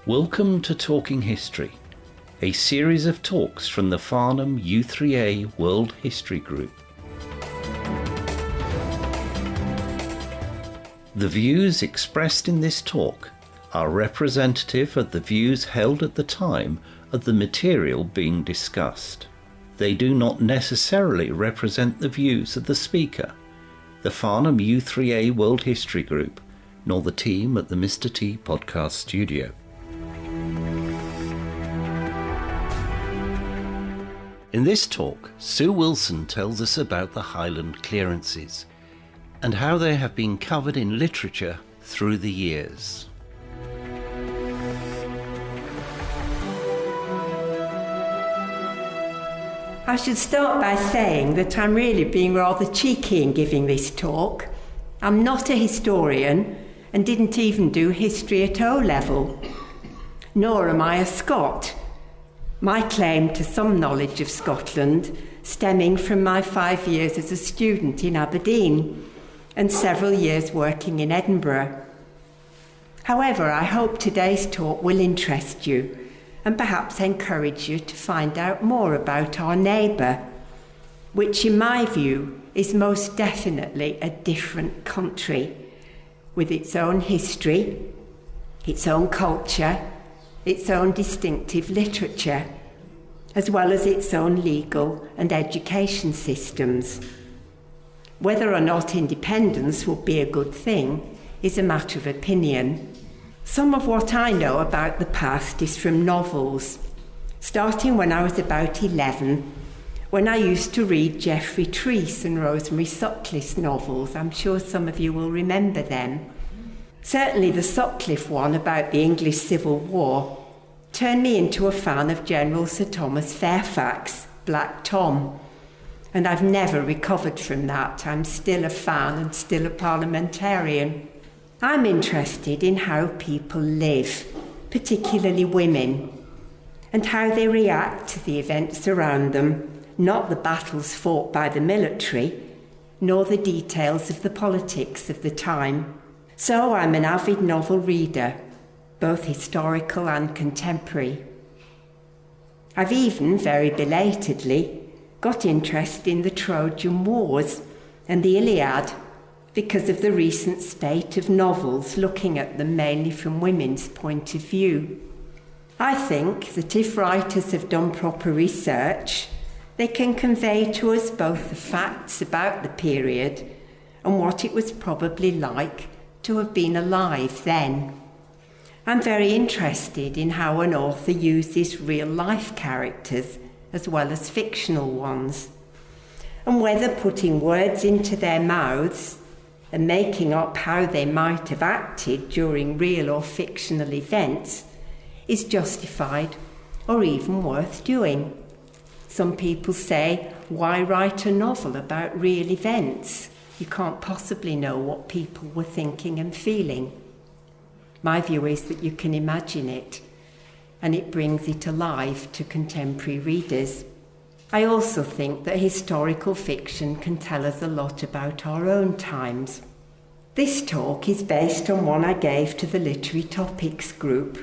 Welcome to Talking History, a series of talks from the Farnham U3A World History Group. The views expressed in this talk are representative of the views held at the time of the material being discussed. They do not necessarily represent the views of the speaker, the Farnham U3A World History Group, nor the team at the Mr. T podcast studio. In this talk, Sue Willson tells us about the Highland Clearances and how they have been covered in literature through the years. I should start by saying that I'm really being rather cheeky in giving this talk. I'm not a historian and didn't even do history at O-level, nor am I a Scot. My claim to some knowledge of Scotland stemming from my 5 years as a student in Aberdeen and several years working in Edinburgh. However, I hope today's talk will interest you and perhaps encourage you to find out more about our neighbour, which in my view is most definitely a different country, with its own history, its own culture, its own distinctive literature, as well as its own legal and education systems. Whether or not independence would be a good thing is a matter of opinion. Some of what I know about the past is from novels, starting when I was about 11, when I used to read Geoffrey Treece and Rosemary Sutcliffe's novels. I'm sure some of you will remember them. Certainly the Sutcliffe one about the English Civil War turned me into a fan of General Sir Thomas Fairfax, Black Tom, and I've never recovered from that. I'm still a fan and still a parliamentarian. I'm interested in how people live, particularly women, and how they react to the events around them, not the battles fought by the military, nor the details of the politics of the time. So I'm an avid novel reader, both historical and contemporary. I've even, very belatedly, got interested in the Trojan Wars and the Iliad because of the recent spate of novels looking at them mainly from women's point of view. I think that if writers have done proper research, they can convey to us both the facts about the period and what it was probably like to have been alive then. I'm very interested in how an author uses real-life characters as well as fictional ones, and whether putting words into their mouths and making up how they might have acted during real or fictional events is justified or even worth doing. Some people say, why write a novel about real events? You can't possibly know what people were thinking and feeling. My view is that you can imagine it, and it brings it alive to contemporary readers. I also think that historical fiction can tell us a lot about our own times. This talk is based on one I gave to the Literary Topics group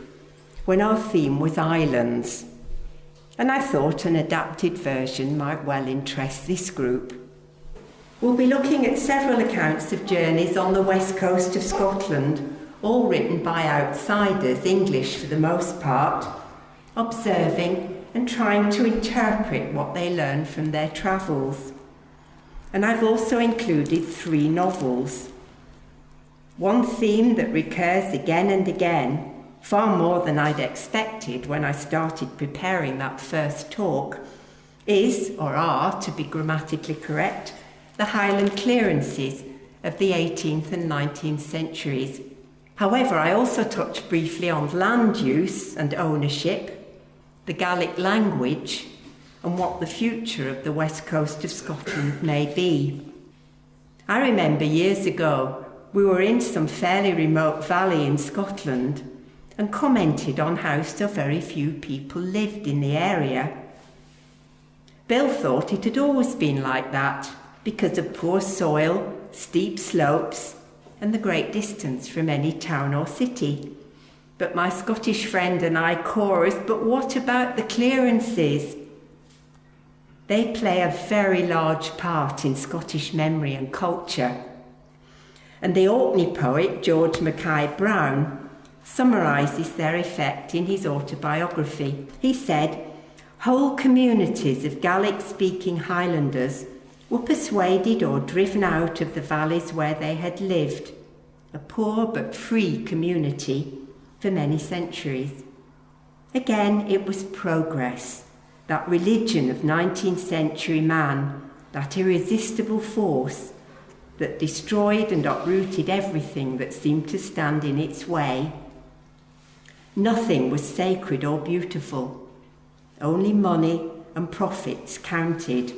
when our theme was islands, and I thought an adapted version might well interest this group. We'll be looking at several accounts of journeys on the west coast of Scotland, all written by outsiders, English for the most part, observing and trying to interpret what they learn from their travels. And I've also included 3 novels. One theme that recurs again and again, far more than I'd expected when I started preparing that first talk, is, or are, to be grammatically correct, the Highland Clearances of the 18th and 19th centuries. However, I also touch briefly on land use and ownership, the Gaelic language, and what the future of the west coast of Scotland may be. I remember years ago, we were in some fairly remote valley in Scotland and commented on how so very few people lived in the area. Bill thought it had always been like that because of poor soil, steep slopes, and the great distance from any town or city. but my Scottish friend and I chorus, but what about the clearances? They play a very large part in Scottish memory and culture. And the Orkney poet George Mackay Brown summarises their effect in his autobiography. He said, "Whole communities of Gaelic-speaking Highlanders were persuaded or driven out of the valleys where they had lived, a poor but free community, for many centuries." Again, it was progress, that religion of 19th century man, that irresistible force that destroyed and uprooted everything that seemed to stand in its way. Nothing was sacred or beautiful. Only money and profits counted.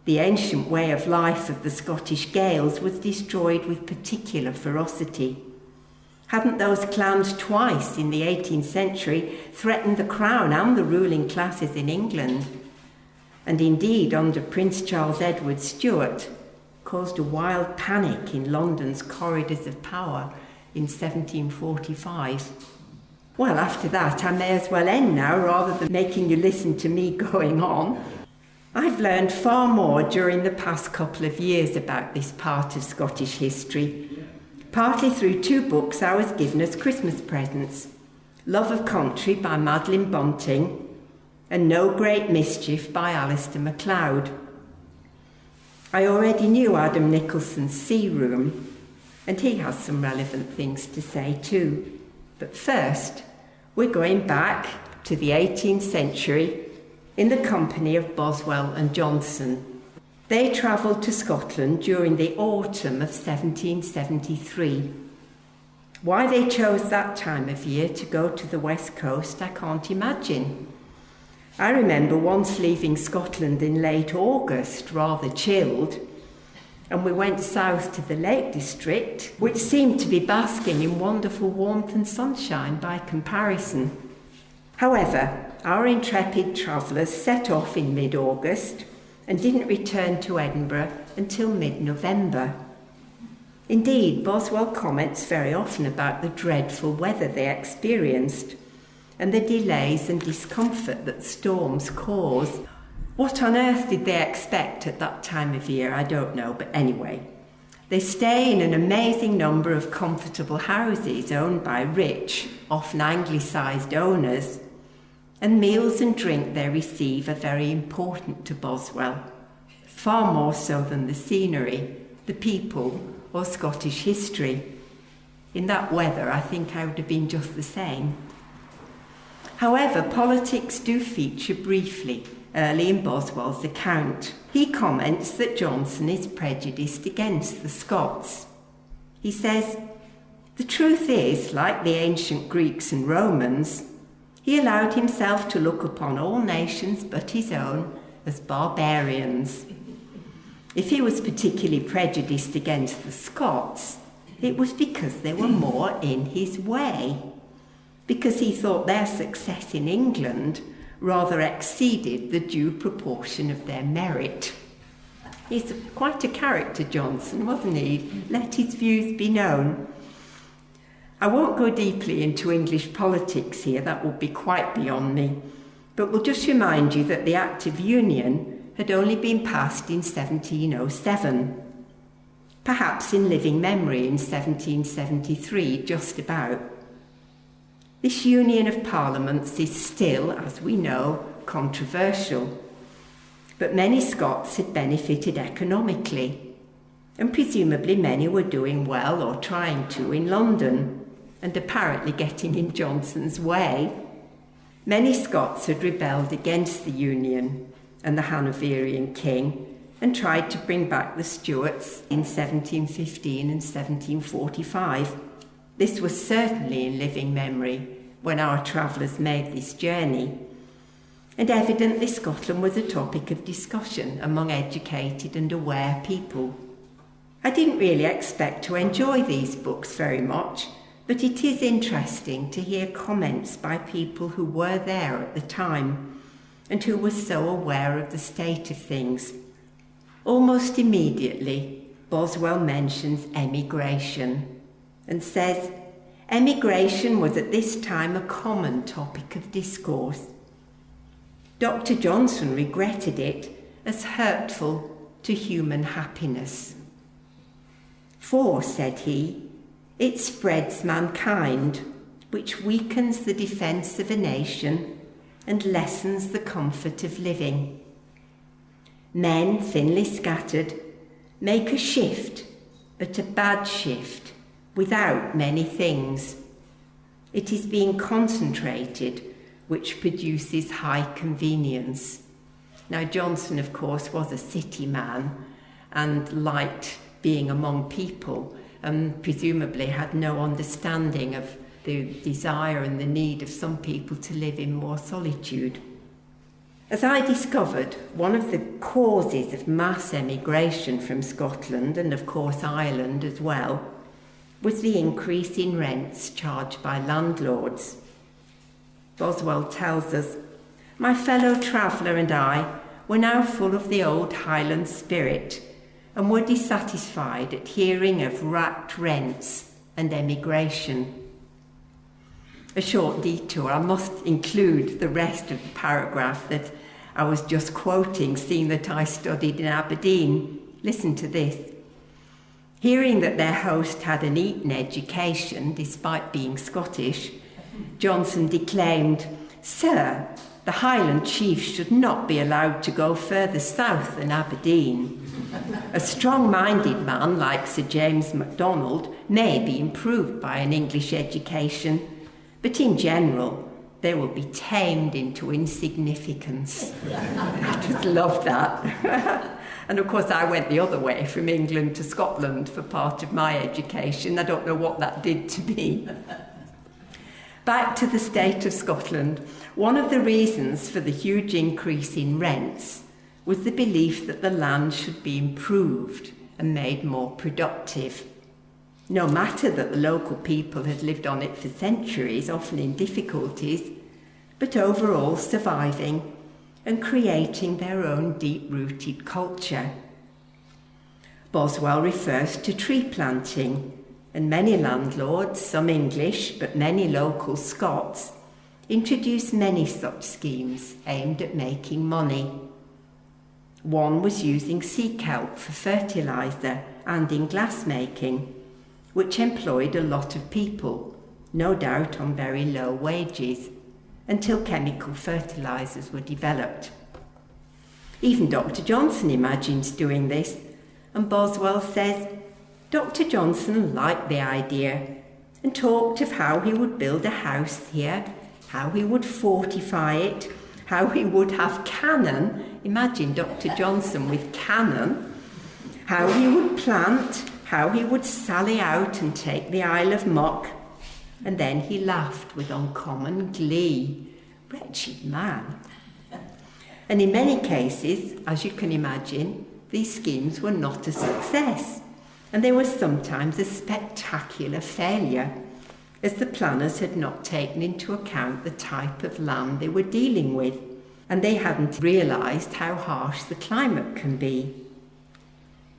The ancient way of life of the Scottish Gaels was destroyed with particular ferocity. Hadn't those clans twice in the 18th century threatened the crown and the ruling classes in England? And indeed, under Prince Charles Edward Stuart, caused a wild panic in London's corridors of power in 1745. Well, after that, I may as well end now rather than making you listen to me going on. I've learned far more during the past couple of years about this part of Scottish history, partly through two books I was given as Christmas presents, Love of Country by Madeline Bunting and No Great Mischief by Alistair MacLeod. I already knew Adam Nicholson's Sea Room, and he has some relevant things to say too. But first, we're going back to the 18th century in the company of Boswell and Johnson. They travelled to Scotland during the autumn of 1773. Why they chose that time of year to go to the west coast, I can't imagine. I remember once leaving Scotland in late August, rather chilled, and we went south to the Lake District, which seemed to be basking in wonderful warmth and sunshine by comparison. However, our intrepid travellers set off in mid-August and didn't return to Edinburgh until mid-November. Indeed, Boswell comments very often about the dreadful weather they experienced and the delays and discomfort that storms cause. What on earth did they expect at that time of year? I don't know, but anyway. They stay in an amazing number of comfortable houses owned by rich, often anglicised owners, and meals and drink they receive are very important to Boswell, far more so than the scenery, the people, or Scottish history. In that weather, I think I would have been just the same. However, politics do feature briefly early in Boswell's account. He comments that Johnson is prejudiced against the Scots. He says, "The truth is, like the ancient Greeks and Romans, he allowed himself to look upon all nations but his own as barbarians. If he was particularly prejudiced against the Scots, it was because they were more in his way, because he thought their success in England rather exceeded the due proportion of their merit." He's quite a character, Johnson, wasn't he? Let his views be known. I won't go deeply into English politics here, that would be quite beyond me, but we'll just remind you that the Act of Union had only been passed in 1707, perhaps in living memory in 1773, just about. This union of parliaments is still, as we know, controversial, but many Scots had benefited economically, and presumably many were doing well or trying to in London, and apparently getting in Johnson's way. Many Scots had rebelled against the Union and the Hanoverian king and tried to bring back the Stuarts in 1715 and 1745. This was certainly in living memory when our travellers made this journey, and evidently Scotland was a topic of discussion among educated and aware people. I didn't really expect to enjoy these books very much, but it is interesting to hear comments by people who were there at the time and who were so aware of the state of things. Almost immediately, Boswell mentions emigration and says, Emigration was at this time a common topic of discourse. Dr. Johnson regretted it as hurtful to human happiness. For, said he, it spreads mankind, which weakens the defence of a nation and lessens the comfort of living. Men, thinly scattered, make a shift, but a bad shift, without many things. It is being concentrated which produces high convenience. Now, Johnson, of course, was a city man and liked being among people and presumably had no understanding of the desire and the need of some people to live in more solitude. As I discovered, one of the causes of mass emigration from Scotland, and of course Ireland as well, was the increase in rents charged by landlords. Boswell tells us, "My fellow traveller and I were now full of the old Highland spirit and were dissatisfied at hearing of racked rents and emigration." A short detour, I must include the rest of the paragraph that I was just quoting, seeing that I studied in Aberdeen. Listen to this. Hearing that their host had an Eton education, despite being Scottish, Johnson declaimed, "Sir, the Highland chiefs should not be allowed to go further south than Aberdeen. A strong-minded man like Sir James MacDonald may be improved by an English education, but in general, they will be tamed into insignificance." I just love that. And of course, I went the other way from England to Scotland for part of my education. I don't know what that did to me. Back to the state of Scotland, one of the reasons for the huge increase in rents was the belief that the land should be improved and made more productive. No matter that the local people had lived on it for centuries, often in difficulties, but overall surviving and creating their own deep-rooted culture. Boswell refers to tree planting, and many landlords, some English but many local Scots, introduced many such schemes aimed at making money. One was using sea kelp for fertiliser and in glassmaking, which employed a lot of people, no doubt on very low wages, until chemical fertilisers were developed. Even Dr. Johnson imagines doing this, and Boswell says, Dr. Johnson liked the idea and talked of how he would build a house here, how he would fortify it, how he would have cannon. Imagine Dr. Johnson with cannon. How he would plant, how he would sally out and take the Isle of Muck. And then he laughed with uncommon glee. Wretched man. And in many cases, as you can imagine, these schemes were not a success, and they were sometimes a spectacular failure, as the planners had not taken into account the type of land they were dealing with, and they hadn't realised how harsh the climate can be.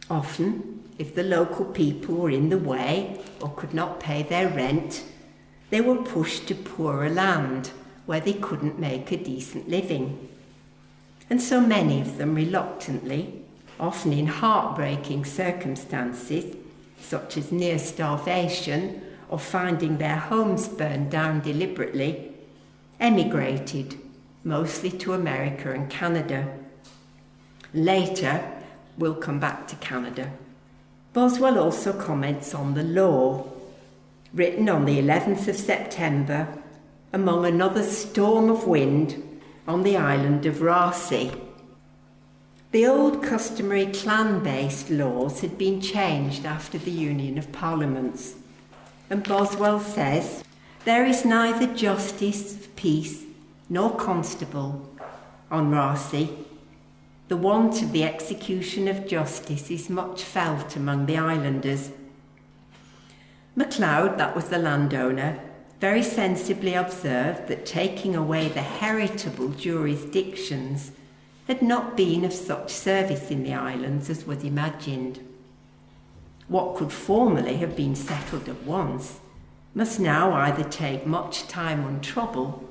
Often, if the local people were in the way or could not pay their rent, they were pushed to poorer land where they couldn't make a decent living. And so many of them reluctantly, often in heartbreaking circumstances, such as near starvation or finding their homes burned down deliberately, emigrated, mostly to America and Canada. Later, we'll come back to Canada. Boswell also comments on the law, written on the 11th of September, among another storm of wind on the island of Raasay. The old customary clan-based laws had been changed after the Union of Parliaments, and Boswell says, "There is neither justice of peace nor constable on Raasay. The want of the execution of justice is much felt among the islanders." MacLeod, that was the landowner, very sensibly observed that taking away the heritable jurisdictions had not been of such service in the islands as was imagined. What could formerly have been settled at once must now either take much time and trouble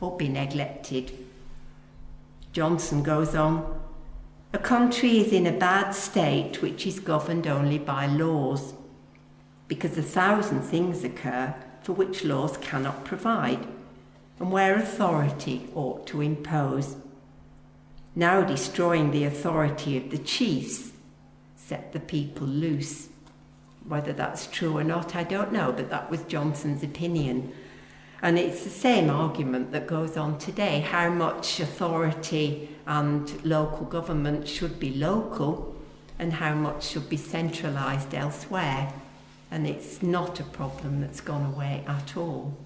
or be neglected. Johnson goes on, a country is in a bad state which is governed only by laws, because 1,000 things occur for which laws cannot provide, and where authority ought to impose. Now destroying the authority of the chiefs, set the people loose. Whether that's true or not, I don't know, but that was Johnson's opinion. And it's the same argument that goes on today. How much authority and local government should be local and how much should be centralised elsewhere. And it's not a problem that's gone away at all.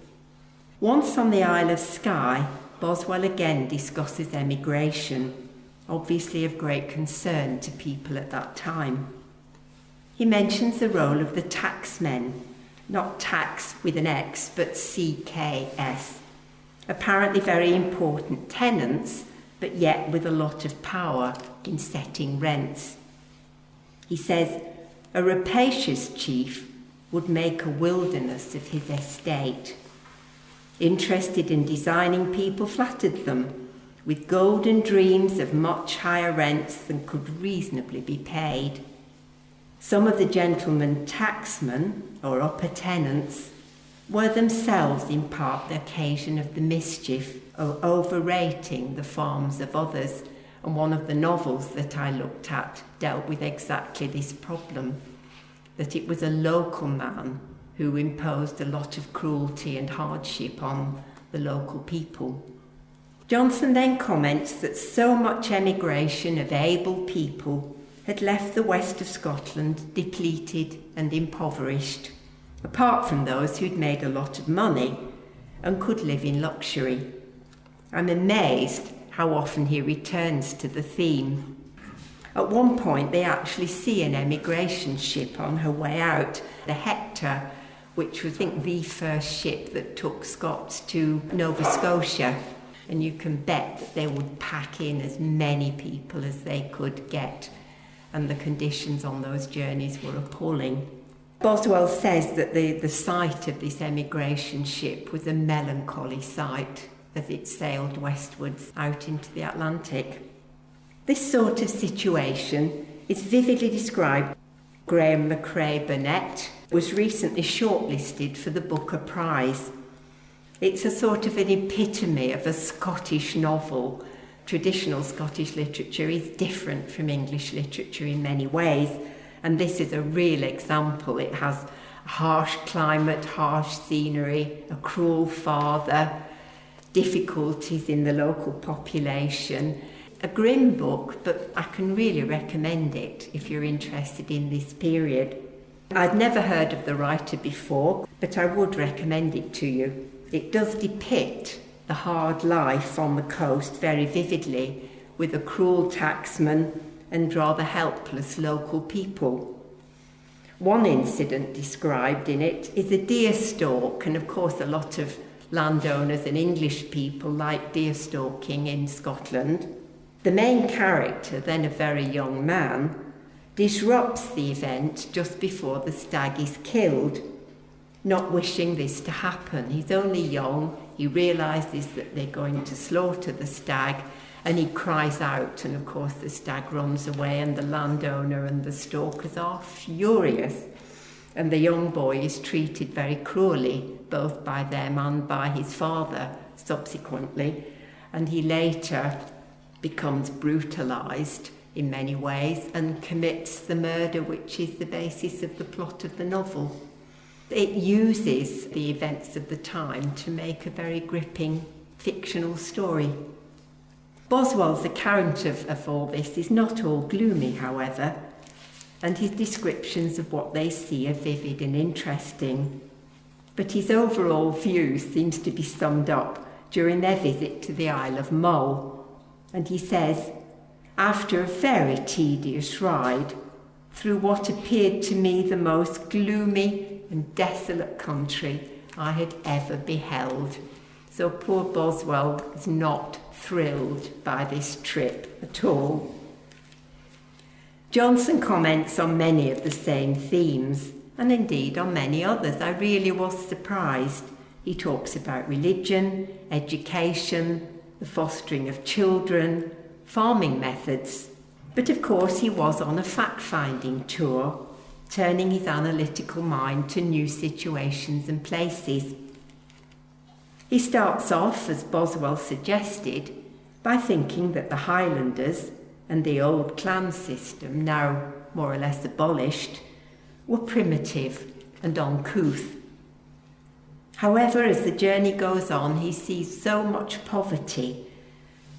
Once on the Isle of Skye, Boswell again discusses emigration, obviously of great concern to people at that time. He mentions the role of the tacksmen, not tax with an X, but CKS, apparently very important tenants, but yet with a lot of power in setting rents. He says, a rapacious chief would make a wilderness of his estate. Interested in designing people flattered them, with golden dreams of much higher rents than could reasonably be paid. Some of the gentlemen tacksmen, or upper tenants, were themselves in part the occasion of the mischief of overrating the farms of others, and one of the novels that I looked at dealt with exactly this problem, that it was a local man who imposed a lot of cruelty and hardship on the local people. Johnson then comments that so much emigration of able people had left the west of Scotland depleted and impoverished, apart from those who'd made a lot of money and could live in luxury. I'm amazed how often he returns to the theme. At one point they actually see an emigration ship on her way out, the Hector, which was, I think, the first ship that took Scots to Nova Scotia, and you can bet that they would pack in as many people as they could get, and the conditions on those journeys were appalling. Boswell says that the sight of this emigration ship was a melancholy sight as it sailed westwards out into the Atlantic. This sort of situation is vividly described. Graham McCrae Burnett was recently shortlisted for the Booker Prize. It's a sort of an epitome of a Scottish novel. Traditional Scottish literature is different from English literature in many ways, and this is a real example. It has a harsh climate, harsh scenery, a cruel father, difficulties in the local population. A grim book, but I can really recommend it if you're interested in this period. I'd never heard of the writer before, but I would recommend it to you. It does depict the hard life on the coast very vividly, with a cruel tacksman and rather helpless local people. One incident described in it is a deer stalk, and of course a lot of landowners and English people like deer stalking in Scotland. The main character, then a very young man, disrupts the event just before the stag is killed, not wishing this to happen. He's only young, he realises that they're going to slaughter the stag, and he cries out, and of course the stag runs away, and the landowner and the stalkers are furious. And the young boy is treated very cruelly, both by them and by his father subsequently, and he later becomes brutalised in many ways and commits the murder which is the basis of the plot of the novel. It uses the events of the time to make a very gripping fictional story. Boswell's account of all this is not all gloomy, however, and his descriptions of what they see are vivid and interesting. But his overall view seems to be summed up during their visit to the Isle of Mull. And he says, after a very tedious ride through what appeared to me the most gloomy and desolate country I had ever beheld. So poor Boswell is not thrilled by this trip at all. Johnson comments on many of the same themes, and indeed on many others. I really was surprised. He talks about religion, education, the fostering of children, farming methods. But of course he was on a fact-finding tour, turning his analytical mind to new situations and places. He starts off, as Boswell suggested, by thinking that the Highlanders and the old clan system, now more or less abolished, were primitive and uncouth. However, as the journey goes on, he sees so much poverty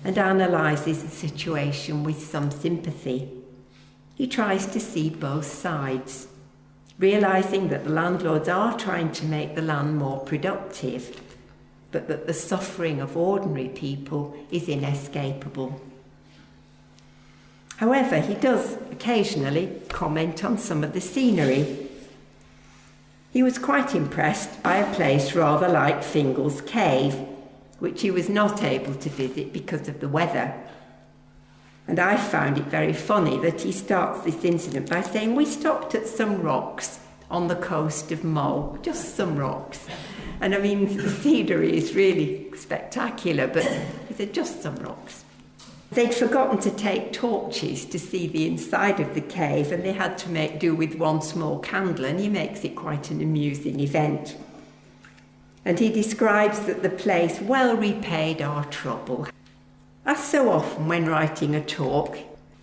and analyses the situation with some sympathy. He tries to see both sides, realising that the landlords are trying to make the land more productive, but that the suffering of ordinary people is inescapable. However, he does occasionally comment on some of the scenery. He was quite impressed by a place rather like Fingal's Cave, which he was not able to visit because of the weather. And I found it very funny that he starts this incident by saying, "We stopped at some rocks on the coast of Mull," just some rocks. And I mean, the scenery is really spectacular, but he said, just some rocks. They'd forgotten to take torches to see the inside of the cave, and they had to make do with one small candle, and he makes it quite an amusing event. And he describes that the place well repaid our trouble. As so often when writing a talk,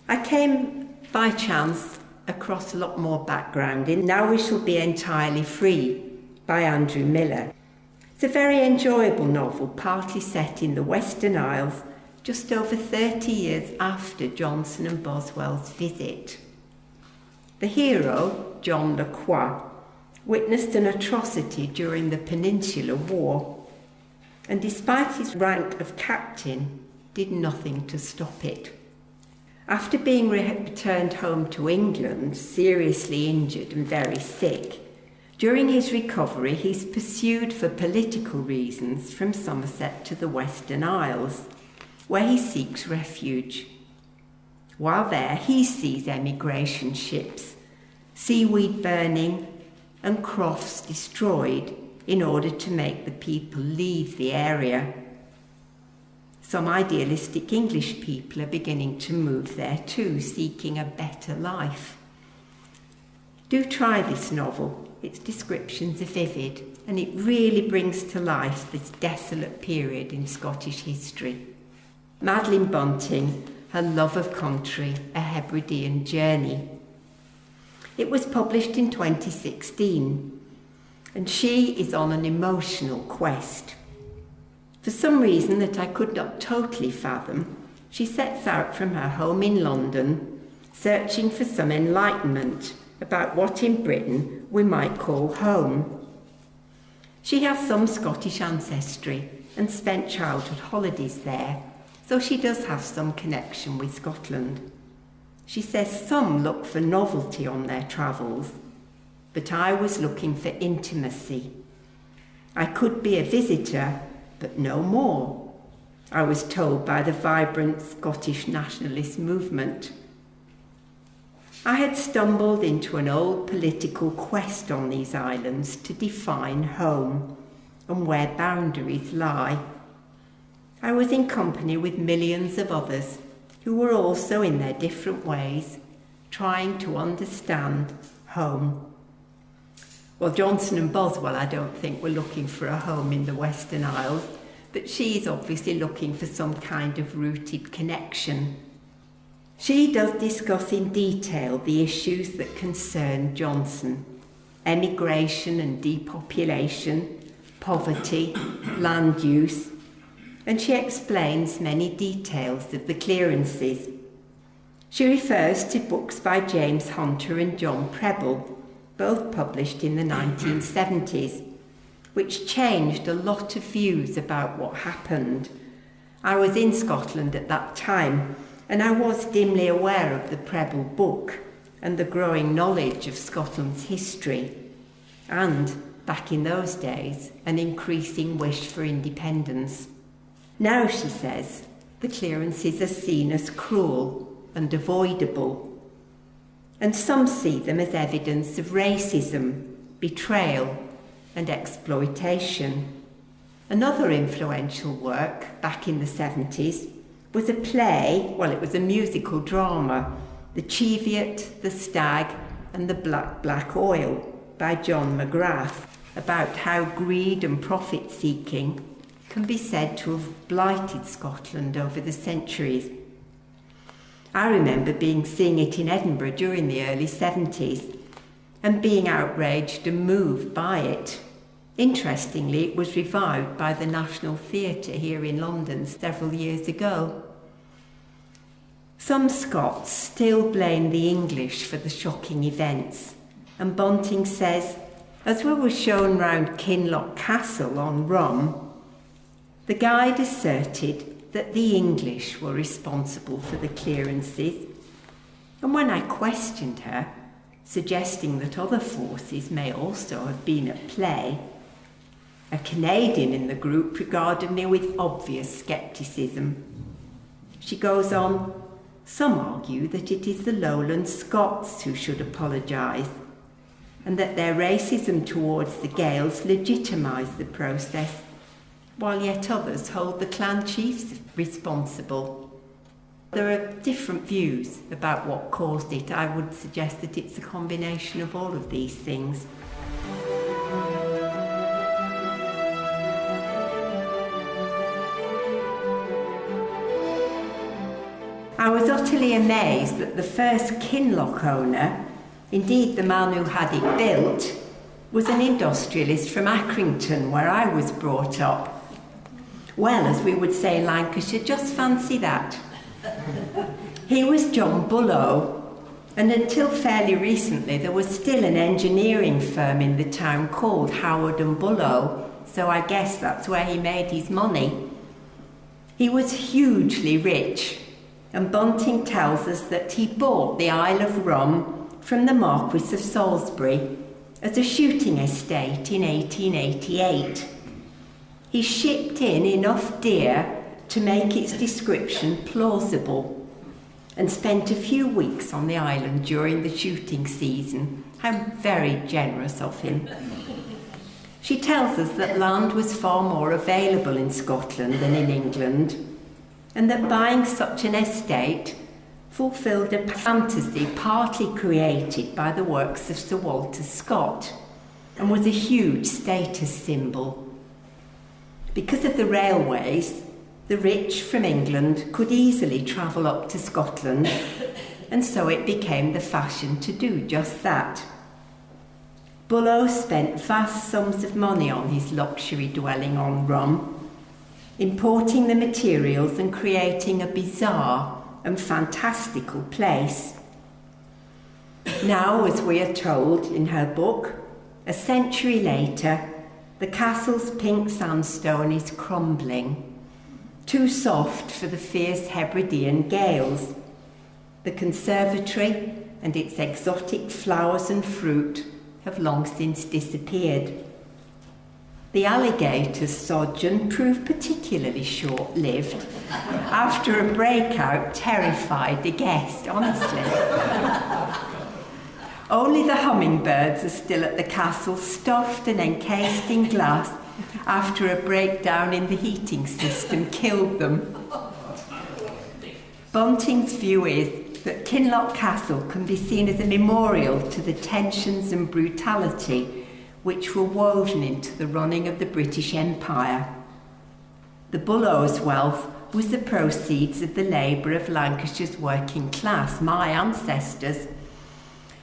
I came by chance across a lot more background in Now We Shall Be Entirely Free by Andrew Miller. It's a very enjoyable novel, partly set in the Western Isles, just over 30 years after Johnson and Boswell's visit. The hero, John Lacroix, witnessed an atrocity during the Peninsular War, and despite his rank of captain, did nothing to stop it. After being returned home to England, seriously injured and very sick, during his recovery he's pursued for political reasons from Somerset to the Western Isles, where he seeks refuge. While there, he sees emigration ships, seaweed burning, and crofts destroyed in order to make the people leave the area. Some idealistic English people are beginning to move there too, seeking a better life. Do try this novel. Its descriptions are vivid, and it really brings to life this desolate period in Scottish history. Madeline Bunting, Her Love of Country, A Hebridean Journey. It was published in 2016, and she is on an emotional quest. For some reason that I could not totally fathom, she sets out from her home in London, searching for some enlightenment about what in Britain we might call home. She has some Scottish ancestry and spent childhood holidays there, so she does have some connection with Scotland. She says some look for novelty on their travels, but I was looking for intimacy. I could be a visitor, but no more, I was told by the vibrant Scottish nationalist movement. I had stumbled into an old political quest on these islands to define home and where boundaries lie. I was in company with millions of others who were also in their different ways trying to understand home. Well, Johnson and Boswell, I don't think, were looking for a home in the Western Isles, but she's obviously looking for some kind of rooted connection. She does discuss in detail the issues that concern Johnson: emigration and depopulation, poverty, land use, and she explains many details of the clearances. She refers to books by James Hunter and John Preble, both published in the 1970s, which changed a lot of views about what happened. I was in Scotland at that time, and I was dimly aware of the Preble book and the growing knowledge of Scotland's history, and, back in those days, an increasing wish for independence. Now, she says, the clearances are seen as cruel and avoidable. and some see them as evidence of racism, betrayal, and exploitation. Another influential work, back in the 70s, was a play, well, it was a musical drama, The Cheviot, the Stag, and the Black Oil, by John McGrath, about how greed and profit-seeking can be said to have blighted Scotland over the centuries. I remember seeing it in Edinburgh during the early 70s and being outraged and moved by it. Interestingly, it was revived by the National Theatre here in London several years ago. Some Scots still blame the English for the shocking events, and Bunting says, as we were shown round Kinloch Castle on Rum, the guide asserted that the English were responsible for the clearances, and when I questioned her, suggesting that other forces may also have been at play, a Canadian in the group regarded me with obvious scepticism. She goes on, some argue that it is the Lowland Scots who should apologise, and that their racism towards the Gaels legitimised the process, while yet others hold the clan chiefs responsible. There are different views about what caused it. I would suggest that it's a combination of all of these things. I was utterly amazed that the first Kinloch owner, indeed the man who had it built, was an industrialist from Accrington, where I was brought up. Well, as we would say in Lancashire, just fancy that. He was John Bullough, and until fairly recently there was still an engineering firm in the town called Howard and Bullough, so I guess that's where he made his money. He was hugely rich, and Bunting tells us that he bought the Isle of Rum from the Marquis of Salisbury as a shooting estate in 1888. He shipped in enough deer to make its description plausible and spent a few weeks on the island during the shooting season. How very generous of him. She tells us that land was far more available in Scotland than in England, and that buying such an estate fulfilled a fantasy partly created by the works of Sir Walter Scott and was a huge status symbol. Because of the railways, the rich from England could easily travel up to Scotland, and so it became the fashion to do just that. Bullough spent vast sums of money on his luxury dwelling on Rum, importing the materials and creating a bizarre and fantastical place. Now, as we are told in her book, a century later, the castle's pink sandstone is crumbling, too soft for the fierce Hebridean gales. The conservatory and its exotic flowers and fruit have long since disappeared. The alligator's sojourn proved particularly short-lived. After a breakout, terrified the guest, honestly. Only the hummingbirds are still at the castle, stuffed and encased in glass, after a breakdown in the heating system killed them. Bunting's view is that Kinloch Castle can be seen as a memorial to the tensions and brutality which were woven into the running of the British Empire. The Bullough's wealth was the proceeds of the labour of Lancashire's working class, my ancestors.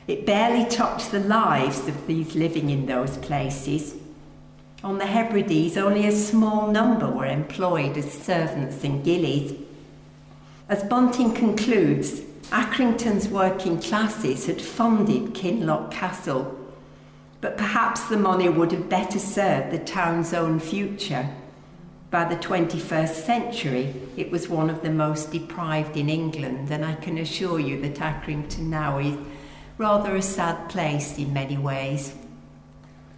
It barely touched the lives of these living in those places. On the Hebrides, only a small number were employed as servants and gillies. As Bunting concludes, Accrington's working classes had funded Kinloch Castle, but perhaps the money would have better served the town's own future. By the 21st century, it was one of the most deprived in England, and I can assure you that Accrington now is rather a sad place in many ways.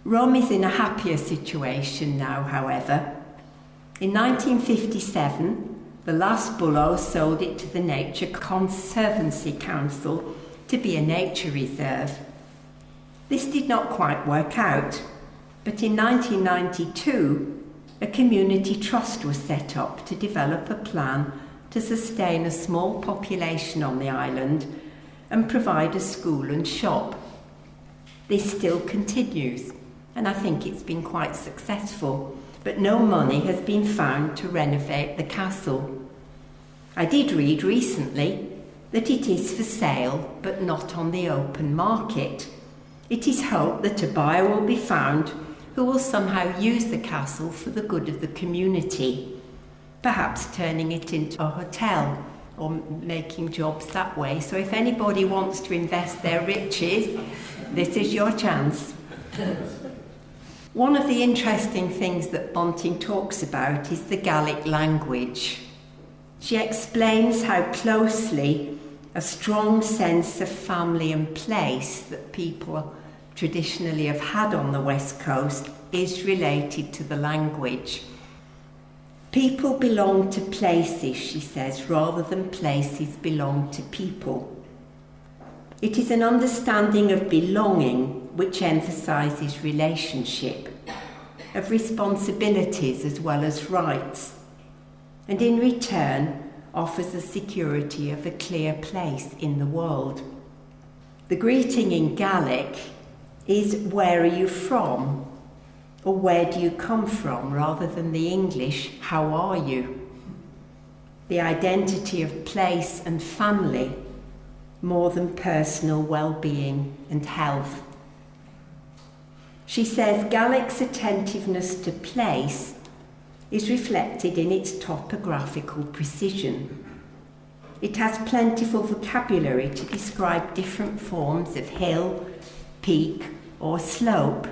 Rum is in a happier situation now, however. In 1957, the last Bullough sold it to the Nature Conservancy Council to to be a nature reserve. This did not quite work out, but in 1992, a community trust was set up to develop a plan to sustain a small population on the island and provide a school and shop. This still continues, and I think it's been quite successful, but no money has been found to renovate the castle. I did read recently that it is for sale, but not on the open market. It is hoped that a buyer will be found who will somehow use the castle for the good of the community, perhaps turning it into a hotel or making jobs that way. So if anybody wants to invest their riches, this is your chance. One of the interesting things that Bunting talks about is the Gaelic language. She explains how closely a strong sense of family and place that people traditionally have had on the West Coast is related to the language. People belong to places, she says, rather than places belong to people. It is an understanding of belonging which emphasises relationship, of responsibilities as well as rights, and in return offers the security of a clear place in the world. The greeting in Gaelic is "where are you from?" or "where do you come from?" rather than the English "how are you?" The identity of place and family more than personal well-being and health. She says Gaelic's attentiveness to place is reflected in its topographical precision. It has plentiful vocabulary to describe different forms of hill, peak, or slope,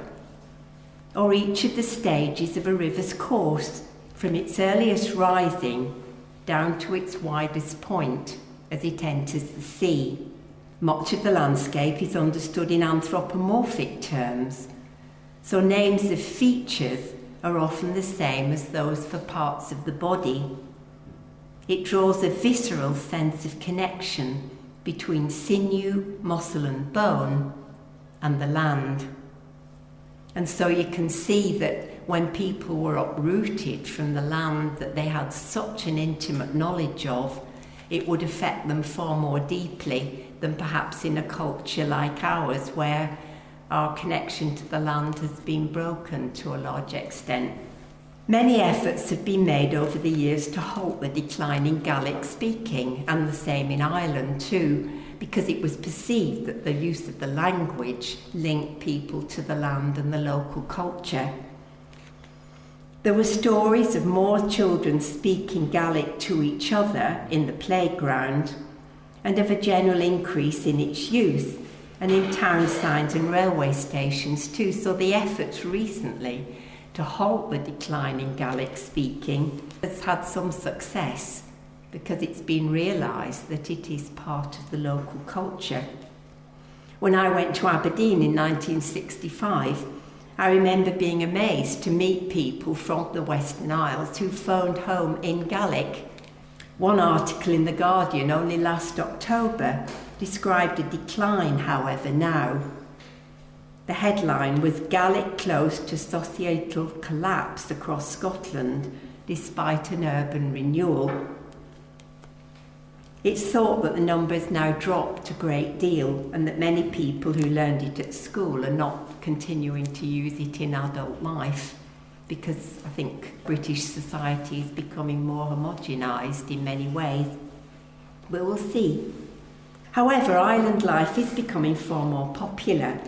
or each of the stages of a river's course, from its earliest rising down to its widest point as it enters the sea. Much of the landscape is understood in anthropomorphic terms, so names of features are often the same as those for parts of the body. It draws a visceral sense of connection between sinew, muscle and bone and the land. And so you can see that when people were uprooted from the land that they had such an intimate knowledge of, it would affect them far more deeply than perhaps in a culture like ours, where our connection to the land has been broken to a large extent. Many efforts have been made over the years to halt the decline in Gaelic speaking, and the same in Ireland too, because it was perceived that the use of the language linked people to the land and the local culture. There were stories of more children speaking Gaelic to each other in the playground, and of a general increase in its use, and in town signs and railway stations too. So the efforts recently to halt the decline in Gaelic speaking has had some success, because it's been realised that it is part of the local culture. When I went to Aberdeen in 1965, I remember being amazed to meet people from the Western Isles who phoned home in Gaelic. One article in The Guardian only last October described a decline, however, now. The headline was "Gaelic close to societal collapse across Scotland despite an urban renewal." It's thought that the numbers now dropped a great deal, and that many people who learned it at school are not continuing to use it in adult life, because I think British society is becoming more homogenised in many ways. But we'll see. However, island life is becoming far more popular,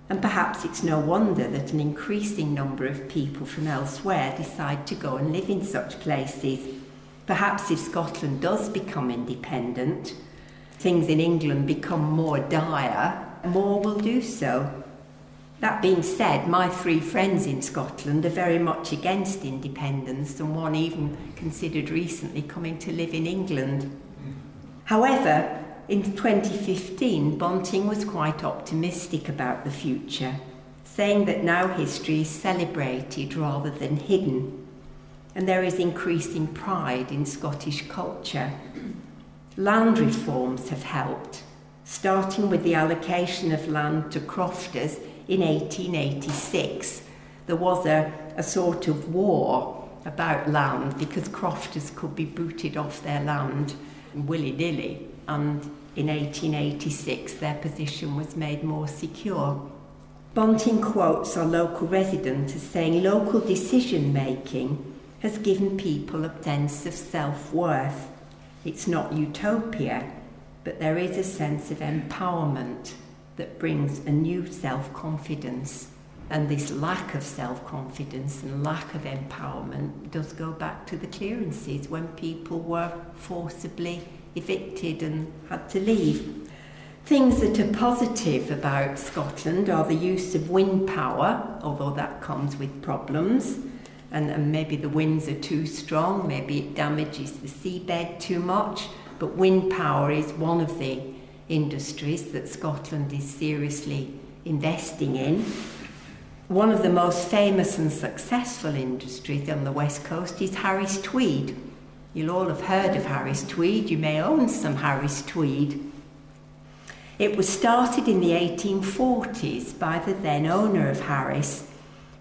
and perhaps it's no wonder that an increasing number of people from elsewhere decide to go and live in such places. Perhaps if Scotland does become independent, things in England become more dire, more will do so. That being said, my 3 friends in Scotland are very much against independence, and one even considered recently coming to live in England. However, in 2015, Bunting was quite optimistic about the future, saying that now history is celebrated rather than hidden, and there is increasing pride in Scottish culture. Land reforms have helped. starting with the allocation of land to crofters in 1886. There was a sort of war about land because crofters could be booted off their land willy-nilly, and in 1886 their position was made more secure. Bunting quotes our local resident as saying local decision-making has given people a sense of self-worth. It's not utopia, but there is a sense of empowerment that brings a new self-confidence. And this lack of self-confidence and lack of empowerment does go back to the clearances when people were forcibly evicted and had to leave. Things that are positive about Scotland are the use of wind power, although that comes with problems, and maybe the winds are too strong, maybe it damages the seabed too much, but wind power is one of the industries that Scotland is seriously investing in. One of the most famous and successful industries on the West Coast is Harris Tweed. You'll all have heard of Harris Tweed. You may own some Harris Tweed. It was started in the 1840s by the then owner of Harris,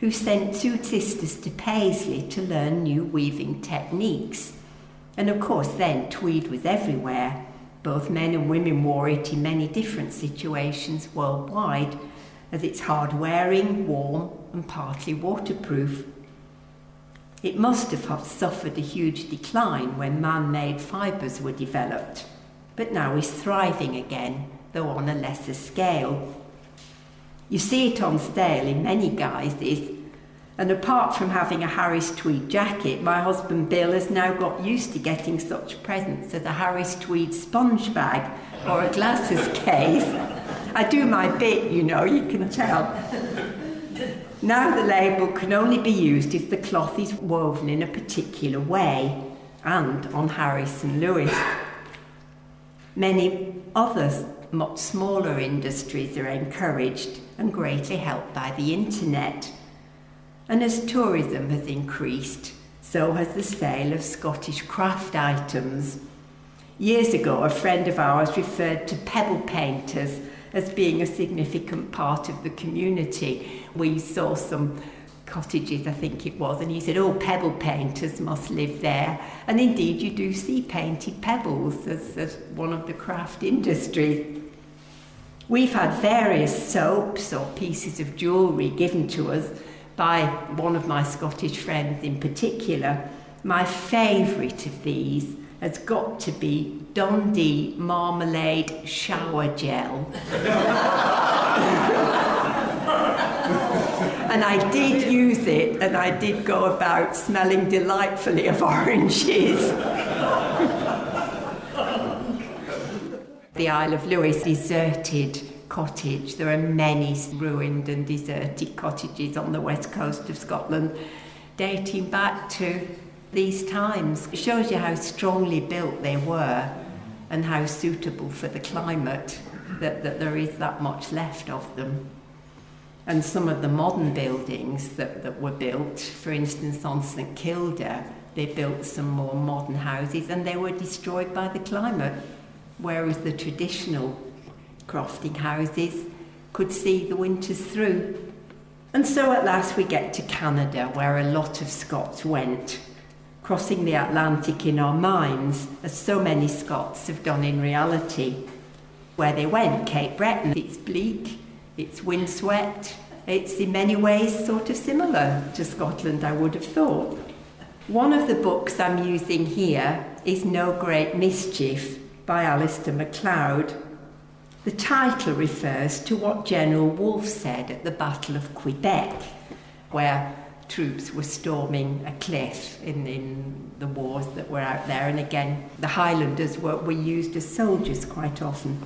who sent two sisters to Paisley to learn new weaving techniques. And of course then tweed was everywhere. Both men and women wore it in many different situations worldwide, as it's hard-wearing, warm and partly waterproof. It must have suffered a huge decline when man-made fibres were developed, but now is thriving again, though on a lesser scale. You see it on sale in many guises, and apart from having a Harris Tweed jacket, my husband Bill has now got used to getting such presents as a Harris Tweed sponge bag or a glasses case. I do my bit, you know, you can tell. Now the label can only be used if the cloth is woven in a particular way, and on Harris and Lewis. Many others, much smaller industries are encouraged and greatly helped by the internet. And as tourism has increased, so has the sale of Scottish craft items. Years ago, a friend of ours referred to pebble painters as being a significant part of the community. We saw some cottages, I think it was, and he said, oh, pebble painters must live there. And indeed, you do see painted pebbles as one of the craft industries. We've had various soaps or pieces of jewellery given to us by one of my Scottish friends in particular. My favourite of these has got to be Dundee Marmalade Shower Gel. And I did use it, and I did go about smelling delightfully of oranges. The Isle of Lewis, deserted cottage. There are many ruined and deserted cottages on the west coast of Scotland, dating back to these times. It shows you how strongly built they were and how suitable for the climate that there is that much left of them. And some of the modern buildings that were built, for instance on St Kilda, they built some more modern houses and they were destroyed by the climate, whereas the traditional crofting houses could see the winters through. And so at last we get to Canada, where a lot of Scots went, crossing the Atlantic in our minds, as so many Scots have done in reality. Where they went, Cape Breton, it's bleak, it's windswept, it's in many ways sort of similar to Scotland, I would have thought. One of the books I'm using here is No Great Mischief by Alistair MacLeod. The title refers to what General Wolfe said at the Battle of Quebec, where troops were storming a cliff in the wars that were out there. And again, the Highlanders were used as soldiers quite often.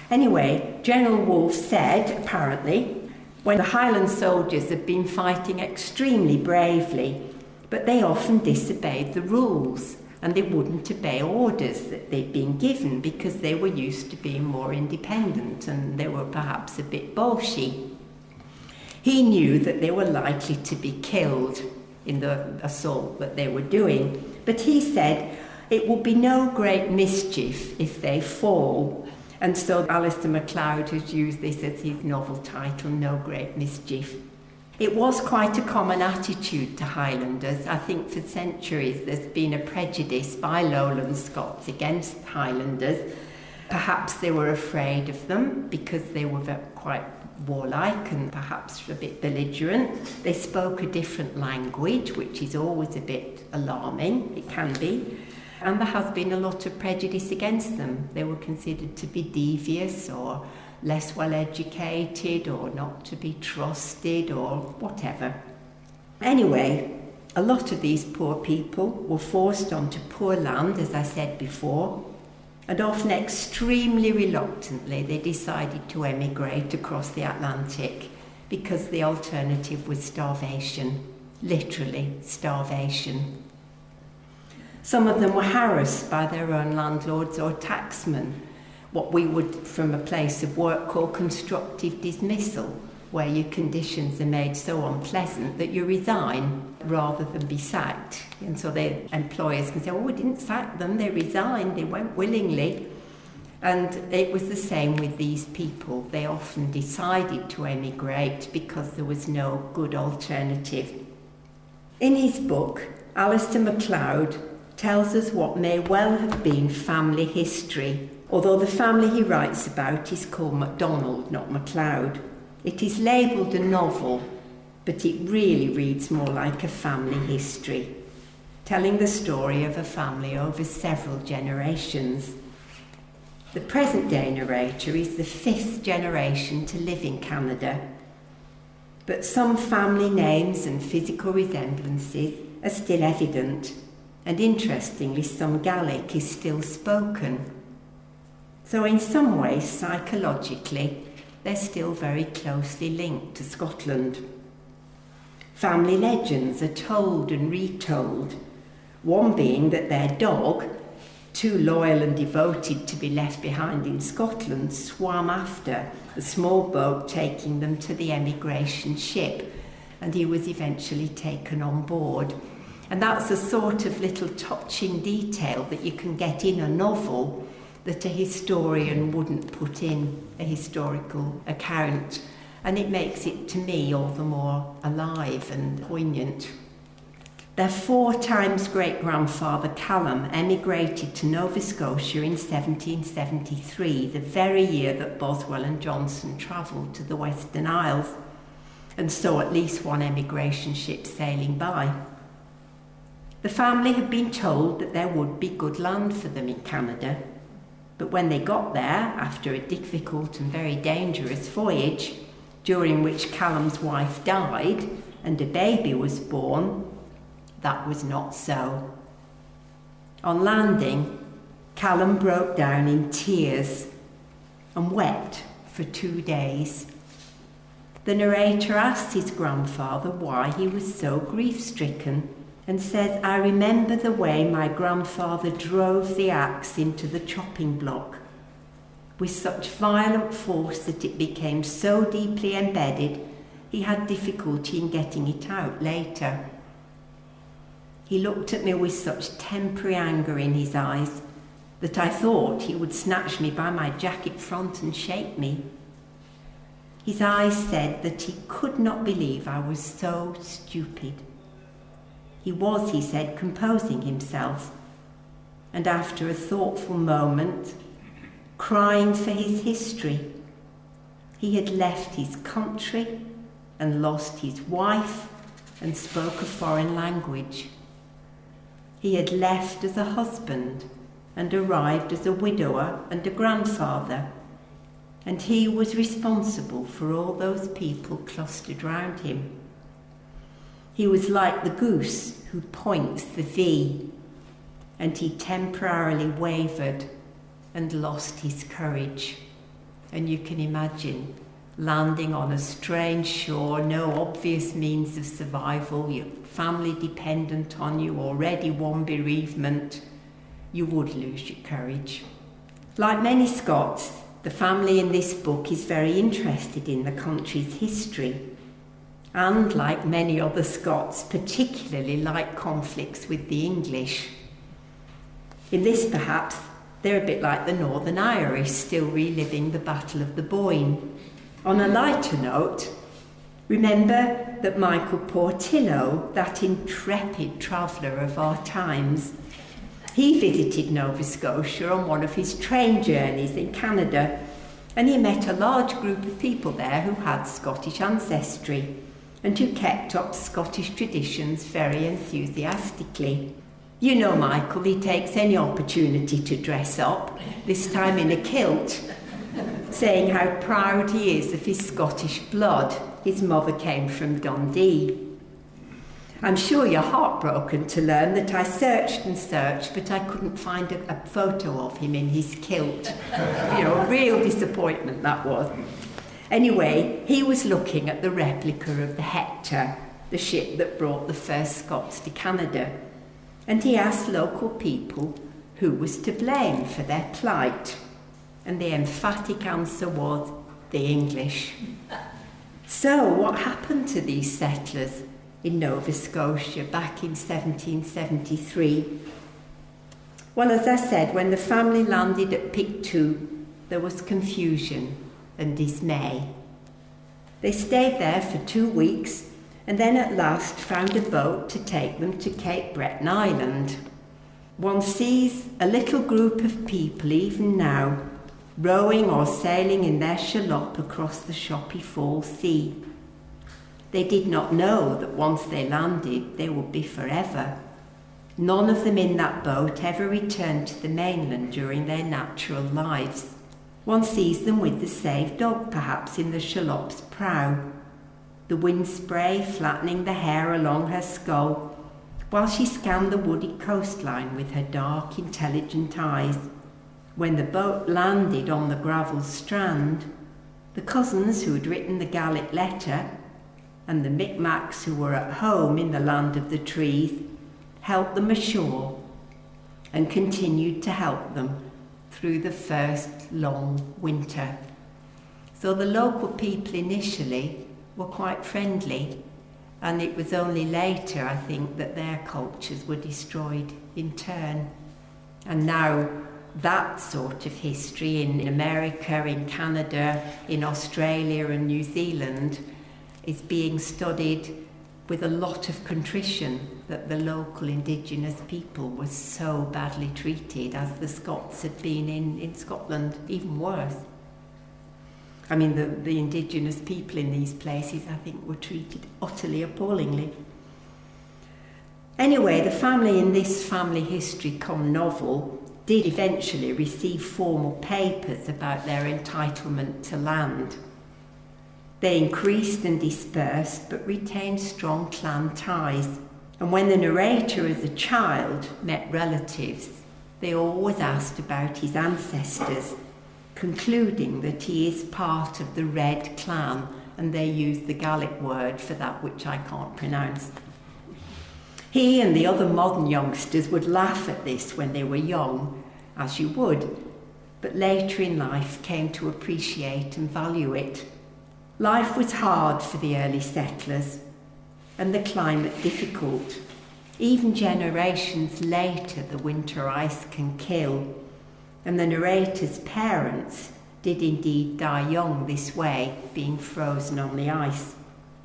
Anyway, General Wolfe said, apparently, when the Highland soldiers had been fighting extremely bravely, but they often disobeyed the rules and they wouldn't obey orders that they'd been given because they were used to being more independent and they were perhaps a bit bolshy. He knew that they were likely to be killed in the assault that they were doing, but he said, it will be no great mischief if they fall, And so Alistair MacLeod has used this as his novel title, No Great Mischief. It was quite a common attitude to Highlanders. I think for centuries there's been a prejudice by Lowland Scots against Highlanders. Perhaps they were afraid of them because they were quite warlike and perhaps a bit belligerent. They spoke a different language, which is always a bit alarming. It can be. And there has been a lot of prejudice against them. They were considered to be devious or less well educated or not to be trusted or whatever. Anyway, a lot of these poor people were forced onto poor land, as I said before, and often extremely reluctantly they decided to emigrate across the Atlantic because the alternative was starvation, literally starvation. Some of them were harassed by their own landlords or tacksmen, what we would, from a place of work, call constructive dismissal, where your conditions are made so unpleasant that you resign rather than be sacked. And so their employers can say, oh, we didn't sack them, they resigned, they went willingly. And it was the same with these people. They often decided to emigrate because there was no good alternative. In his book, Alistair MacLeod tells us what may well have been family history, although the family he writes about is called MacDonald, not MacLeod. It is labelled a novel, but it really reads more like a family history, telling the story of a family over several generations. The present-day narrator is the 5th generation to live in Canada, but some family names and physical resemblances are still evident, and interestingly, some Gaelic is still spoken. So in some ways, psychologically, they're still very closely linked to Scotland. Family legends are told and retold, one being that their dog, too loyal and devoted to be left behind in Scotland, swam after the small boat taking them to the emigration ship, and he was eventually taken on board. And that's a sort of little touching detail that you can get in a novel that a historian wouldn't put in a historical account. And it makes it, to me, all the more alive and poignant. Their 4 times great-grandfather Callum emigrated to Nova Scotia in 1773, the very year that Boswell and Johnson travelled to the Western Isles, and saw at least one emigration ship sailing by. The family had been told that there would be good land for them in Canada, but when they got there, after a difficult and very dangerous voyage, during which Callum's wife died and a baby was born, that was not so. On landing, Callum broke down in tears and wept for 2 days. The narrator asked his grandfather why he was so grief-stricken and says, I remember the way my grandfather drove the axe into the chopping block with such violent force that it became so deeply embedded he had difficulty in getting it out later. He looked at me with such temporary anger in his eyes that I thought he would snatch me by my jacket front and shake me. His eyes said that he could not believe I was so stupid. He was, he said, composing himself, and after a thoughtful moment, crying for his history. He had left his country and lost his wife and spoke a foreign language. He had left as a husband and arrived as a widower and a grandfather, and he was responsible for all those people clustered round him. He was like the goose who points the V, and he temporarily wavered and lost his courage. And you can imagine landing on a strange shore, no obvious means of survival, your family dependent on you, already one bereavement, you would lose your courage. Like many Scots, the family in this book is very interested in the country's history, and like many other Scots, particularly like conflicts with the English. In this, perhaps, They're a bit like the Northern Irish, still reliving the Battle of the Boyne. On a lighter note, remember that Michael Portillo, that intrepid traveller of our times, he visited Nova Scotia on one of his train journeys in Canada, and he met a large group of people there who had Scottish ancestry and who kept up Scottish traditions very enthusiastically. You know Michael, he takes any opportunity to dress up, this time in a kilt, saying how proud he is of his Scottish blood. His mother came from Dundee. I'm sure you're heartbroken to learn that I searched and searched, but I couldn't find a photo of him in his kilt. A real disappointment that was. Anyway, he was looking at the replica of the Hector, the ship that brought the first Scots to Canada, and he asked local people who was to blame for their plight. And the emphatic answer was the English. So what happened to these settlers in Nova Scotia back in 1773? Well, as I said, when the family landed at Pictou, there was confusion and dismay. They stayed there for 2 weeks and then at last found a boat to take them to Cape Breton Island. One sees a little group of people even now rowing or sailing in their shallop across the shoppy fall sea. They did not know that once they landed, they would be forever. None of them in that boat ever returned to the mainland during their natural lives. One sees them with the saved dog, perhaps, in the shallop's prow, the wind spray flattening the hair along her skull, while she scanned the wooded coastline with her dark, intelligent eyes. When the boat landed on the gravel strand, the cousins who had written the Gaelic letter and the Micmacs who were at home in the land of the trees helped them ashore and continued to help them through the first long winter. So the local people initially were quite friendly, and it was only later, I think, that their cultures were destroyed in turn. And now that sort of history in America, in Canada, in Australia and New Zealand is being studied with a lot of contrition that the local indigenous people were so badly treated, as the Scots had been in Scotland, even worse. I mean, the indigenous people in these places, I think, were treated utterly appallingly. Anyway, the family in this family history cum novel did eventually receive formal papers about their entitlement to land. They increased and dispersed, but retained strong clan ties. And when the narrator as a child met relatives, they always asked about his ancestors, concluding that he is part of the Red Clan, and they used the Gaelic word for that which I can't pronounce. He and the other modern youngsters would laugh at this when they were young, as you would, but later in life came to appreciate and value it. Life was hard for the early settlers, and the climate difficult. Even generations later, the winter ice can kill, and the narrator's parents did indeed die young this way, being frozen on the ice.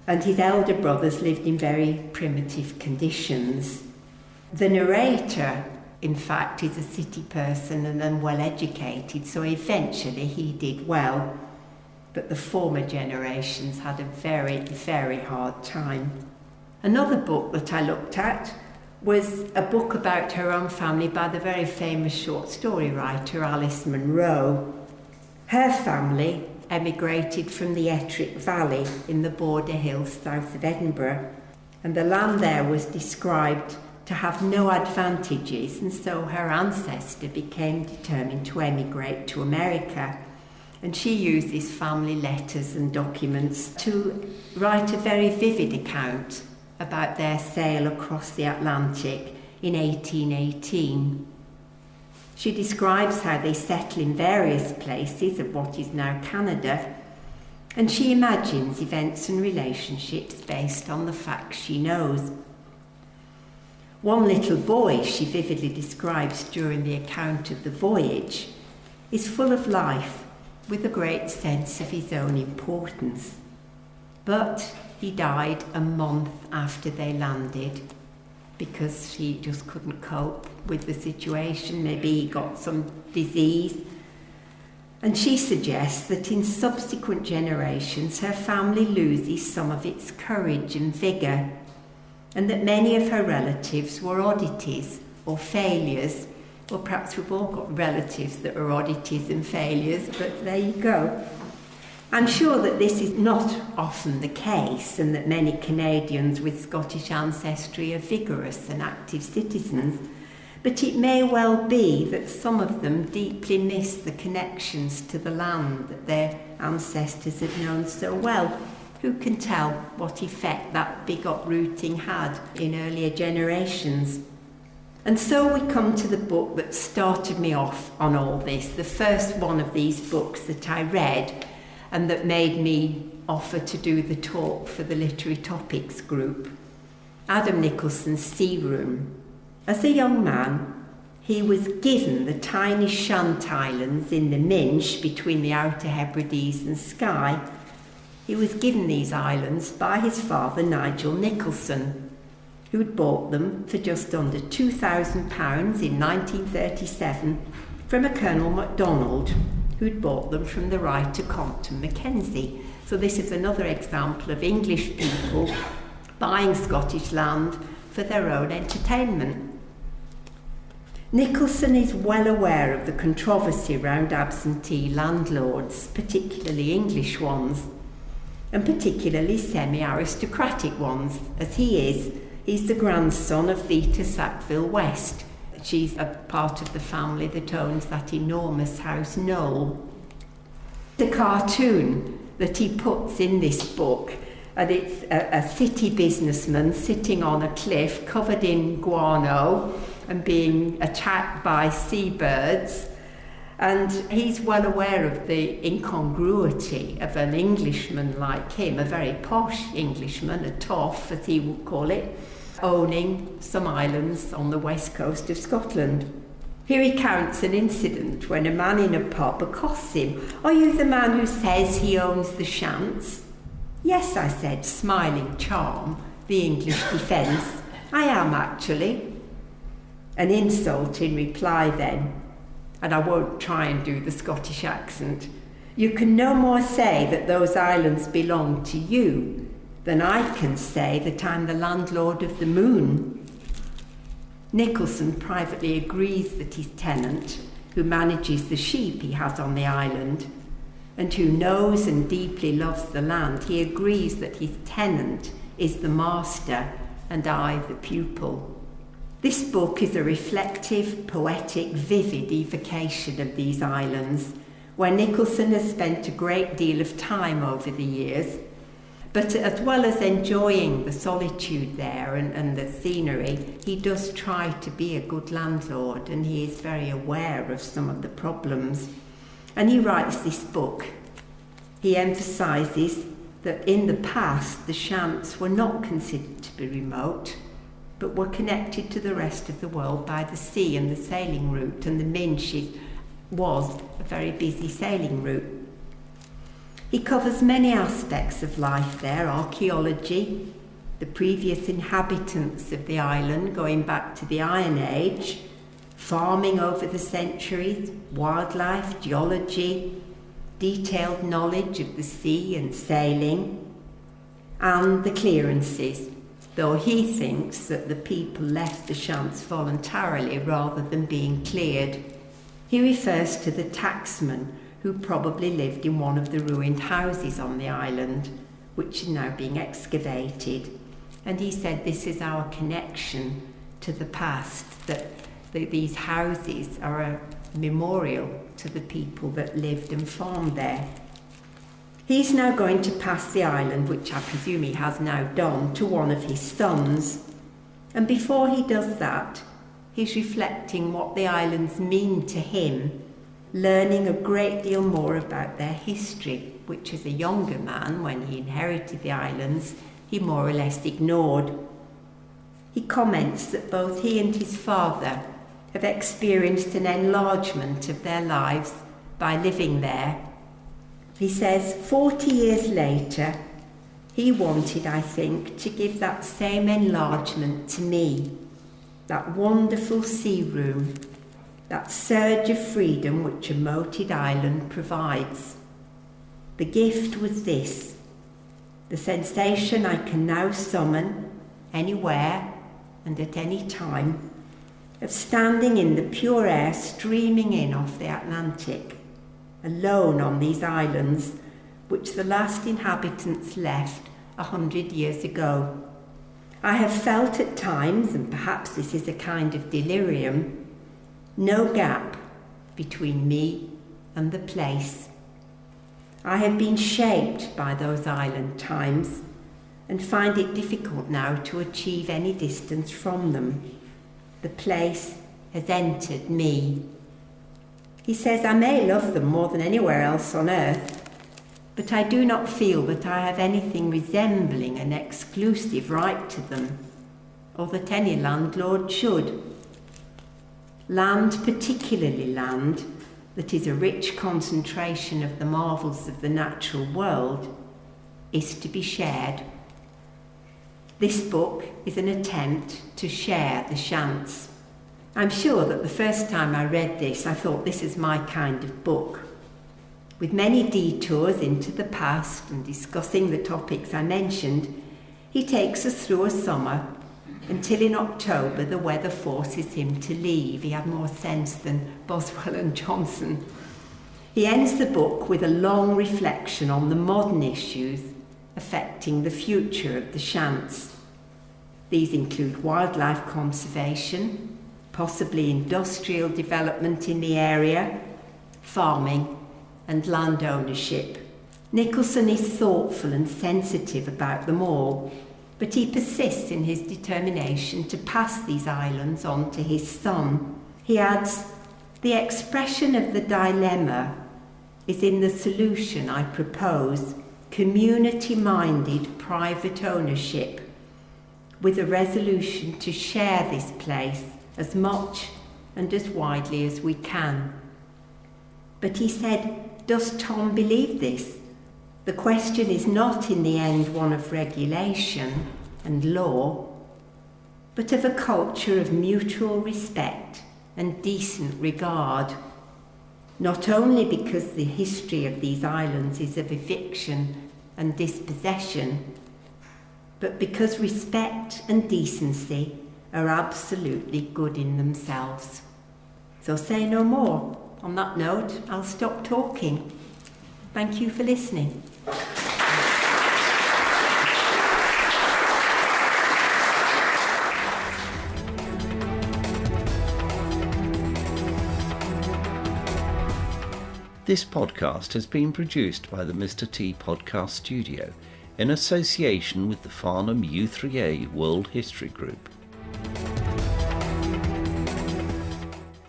And his elder brothers lived in very primitive conditions. The narrator, in fact, is a city person and well educated, so eventually he did well. But the former generations had a very, very hard time. Another book that I looked at was a book about her own family by the very famous short story writer Alice Munro. Her family emigrated from the Ettrick Valley in the Border Hills south of Edinburgh, and the land there was described to have no advantages, and so her ancestor became determined to emigrate to America. And she used these family letters and documents to write a very vivid account about their sail across the Atlantic in 1818. She describes how they settle in various places of what is now Canada, and she imagines events and relationships based on the facts she knows. One little boy she vividly describes during the account of the voyage is full of life, with a great sense of his own importance. But he died a month after they landed because he just couldn't cope with the situation. Maybe he got some disease. And she suggests that in subsequent generations her family loses some of its courage and vigour, and that many of her relatives were oddities or failures. Well, perhaps we've all got relatives that are oddities and failures, but there you go. I'm sure that this is not often the case, and that many Canadians with Scottish ancestry are vigorous and active citizens, but it may well be that some of them deeply miss the connections to the land that their ancestors had known so well. Who can tell what effect that bigot rooting had in earlier generations? And so we come to the book that started me off on all this, the first one of these books that I read and that made me offer to do the talk for the Literary Topics group. Adam Nicholson's Sea Room. As a young man, he was given the tiny Shant Islands in the Minch between the Outer Hebrides and Skye. He was given these islands by his father, Nigel Nicholson, who'd bought them for just under £2,000 in 1937 from a Colonel MacDonald, who'd bought them from the writer Compton Mackenzie. So this is another example of English people buying Scottish land for their own entertainment. Nicholson is well aware of the controversy around absentee landlords, particularly English ones, and particularly semi-aristocratic ones, as he's the grandson of Vita Sackville West. She's a part of the family that owns that enormous house Knoll. The cartoon that he puts in this book, and it's a city businessman sitting on a cliff covered in guano and being attacked by seabirds. And he's well aware of the incongruity of an Englishman like him, a very posh Englishman, a toff as he would call it, owning some islands on the west coast of Scotland. He recounts an incident when a man in a pub accosts him. "Are you the man who says he owns the Shants?" "Yes," I said, smiling charm, the English defence. "I am, actually." An insult in reply then, and I won't try and do the Scottish accent. "You can no more say that those islands belong to you than I can say that I'm the landlord of the moon." Nicholson privately agrees that his tenant, who manages the sheep he has on the island, and who knows and deeply loves the land, he agrees that his tenant is the master and I the pupil. This book is a reflective, poetic, vivid evocation of these islands, where Nicholson has spent a great deal of time over the years. But as well as enjoying the solitude there and the scenery, he does try to be a good landlord, and he is very aware of some of the problems. And he writes this book. He emphasises that in the past the Shants were not considered to be remote, but were connected to the rest of the world by the sea and the sailing route, and the Minch was a very busy sailing route. He covers many aspects of life there: archaeology, the previous inhabitants of the island going back to the Iron Age, farming over the centuries, wildlife, geology, detailed knowledge of the sea and sailing, and the clearances, though he thinks that the people left the Shants voluntarily rather than being cleared. He refers to the tacksman, who probably lived in one of the ruined houses on the island, which is now being excavated. And he said this is our connection to the past, that these houses are a memorial to the people that lived and farmed there. He's now going to pass the island, which I presume he has now done, to one of his sons. And before he does that, he's reflecting what the islands mean to him, learning a great deal more about their history, which as a younger man, when he inherited the islands, he more or less ignored. he comments that both he and his father have experienced an enlargement of their lives by living there. He says, 40 years later, he wanted, I think, to give that same enlargement to me, that wonderful sea room, that surge of freedom which a moated island provides. The gift was this, the sensation I can now summon, anywhere and at any time, of standing in the pure air streaming in off the Atlantic, alone on these islands which the last inhabitants left 100 years ago. I have felt at times, and perhaps this is a kind of delirium, no gap between me and the place. I have been shaped by those island times and find it difficult now to achieve any distance from them. The place has entered me. He says, I may love them more than anywhere else on earth, but I do not feel that I have anything resembling an exclusive right to them, or that any landlord should. Land, particularly land, that is a rich concentration of the marvels of the natural world, is to be shared. This book is an attempt to share the shants. I'm sure that the first time I read this, I thought this is my kind of book. With many detours into the past and discussing the topics I mentioned, he takes us through a summer until in October the weather forces him to leave. He had more sense than Boswell and Johnson. He ends the book with a long reflection on the modern issues affecting the future of the shants. These include wildlife conservation, possibly industrial development in the area, farming and land ownership. Nicholson is thoughtful and sensitive about them all, but he persists in his determination to pass these islands on to his son. He adds, the expression of the dilemma is in the solution I propose, community-minded private ownership, with a resolution to share this place as much and as widely as we can. But he said, does Tom believe this? The question is not in the end one of regulation and law, but of a culture of mutual respect and decent regard, not only because the history of these islands is of eviction and dispossession, but because respect and decency are absolutely good in themselves. So say no more. On that note, I'll stop talking. Thank you for listening. This podcast has been produced by the Mr. T Podcast Studio in association with the Farnham U3A World History Group.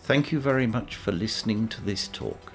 Thank you very much for listening to this talk.